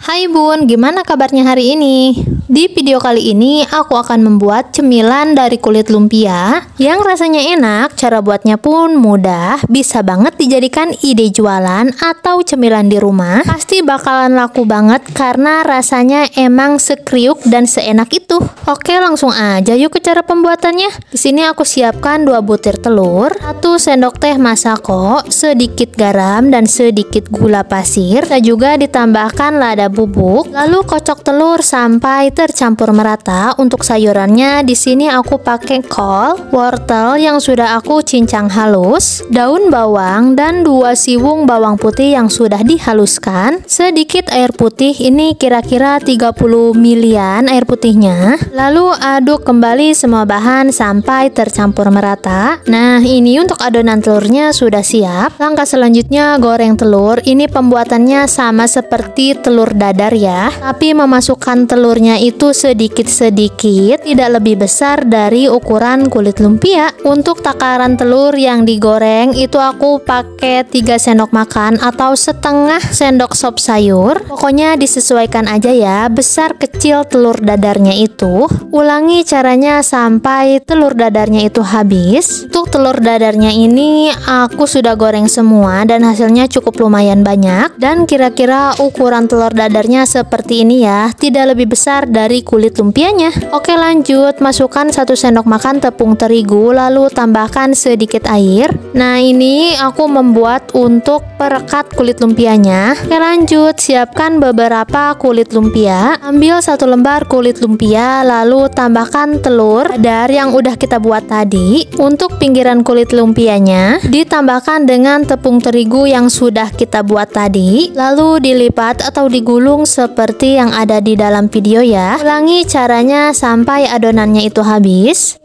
Hai Bun, gimana kabarnya hari ini? Di video kali ini aku akan membuat cemilan dari kulit lumpia yang rasanya enak, cara buatnya pun mudah, bisa banget dijadikan ide jualan atau cemilan di rumah. Pasti bakalan laku banget karena rasanya emang sekriuk dan seenak itu. Oke, langsung aja yuk ke cara pembuatannya. Di sini aku siapkan 2 butir telur, 1 sendok teh masako, sedikit garam dan sedikit gula pasir, dan juga ditambahkan lada bubuk. Lalu kocok telur sampai tercampur merata. Untuk sayurannya di sini aku pakai kol, wortel yang sudah aku cincang halus, daun bawang dan 2 siung bawang putih yang sudah dihaluskan. Sedikit air putih, ini kira-kira 30 milian air putihnya. Lalu aduk kembali semua bahan sampai tercampur merata. Nah, ini untuk adonan telurnya sudah siap. Langkah selanjutnya goreng telur. Ini pembuatannya sama seperti telur dadar ya, tapi memasukkan telurnya itu sedikit-sedikit, tidak lebih besar dari ukuran kulit lumpia. Untuk takaran telur yang digoreng itu aku pakai 3 sendok makan atau setengah sendok sop sayur. Pokoknya disesuaikan aja ya, besar kecil telur dadarnya itu. Ulangi caranya sampai telur dadarnya itu habis. Untuk telur dadarnya ini aku sudah goreng semua dan hasilnya cukup lumayan banyak, dan kira-kira ukuran telur dadarnya seperti ini ya, tidak lebih besar dari kulit lumpianya. Oke, lanjut, masukkan 1 sendok makan tepung terigu, lalu tambahkan sedikit air. Nah, ini aku membuat untuk perekat kulit lumpianya. Oke, lanjut, siapkan beberapa kulit lumpia. Ambil 1 lembar kulit lumpia, lalu tambahkan telur dadar yang udah kita buat tadi. Untuk pinggiran kulit lumpianya ditambahkan dengan tepung terigu yang sudah kita buat tadi, lalu dilipat atau digulung seperti yang ada di dalam video ya. Ulangi caranya sampai adonannya itu habis.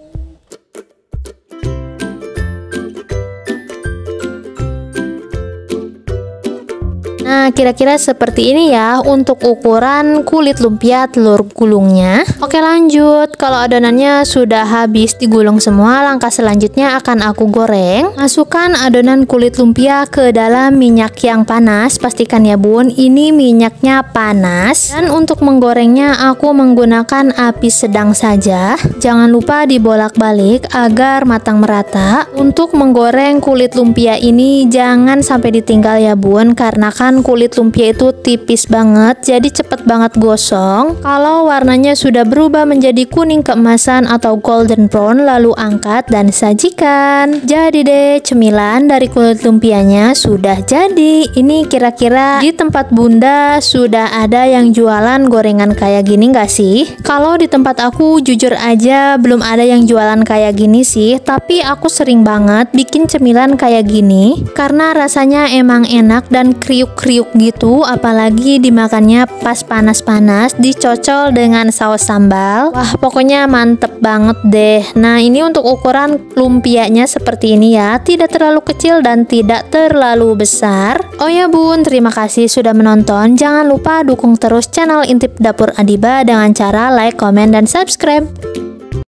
Nah, kira-kira seperti ini ya untuk ukuran kulit lumpia telur gulungnya. Oke, lanjut. Kalau adonannya sudah habis digulung semua, langkah selanjutnya akan aku goreng. Masukkan adonan kulit lumpia ke dalam minyak yang panas. Pastikan ya Bun, ini minyaknya panas. Dan untuk menggorengnya aku menggunakan api sedang saja. Jangan lupa dibolak-balik agar matang merata. Untuk menggoreng kulit lumpia ini jangan sampai ditinggal ya Bun, karena kan kulit lumpia itu tipis banget, jadi cepet banget gosong. Kalau warnanya sudah berubah menjadi kuning keemasan atau golden brown, lalu angkat dan sajikan. Jadi deh, cemilan dari kulit lumpianya sudah jadi. Ini kira-kira di tempat Bunda sudah ada yang jualan gorengan kayak gini nggak sih? Kalau di tempat aku jujur aja belum ada yang jualan kayak gini sih, tapi aku sering banget bikin cemilan kayak gini karena rasanya emang enak dan kriuk-kriuk gitu, apalagi dimakannya pas panas-panas dicocol dengan saus sambal. Wah, pokoknya mantep banget deh. Nah, ini untuk ukuran lumpianya seperti ini ya, tidak terlalu kecil dan tidak terlalu besar. Oh ya Bun, terima kasih sudah menonton. Jangan lupa dukung terus channel Intip Dapur Adiba dengan cara like, komen, dan subscribe.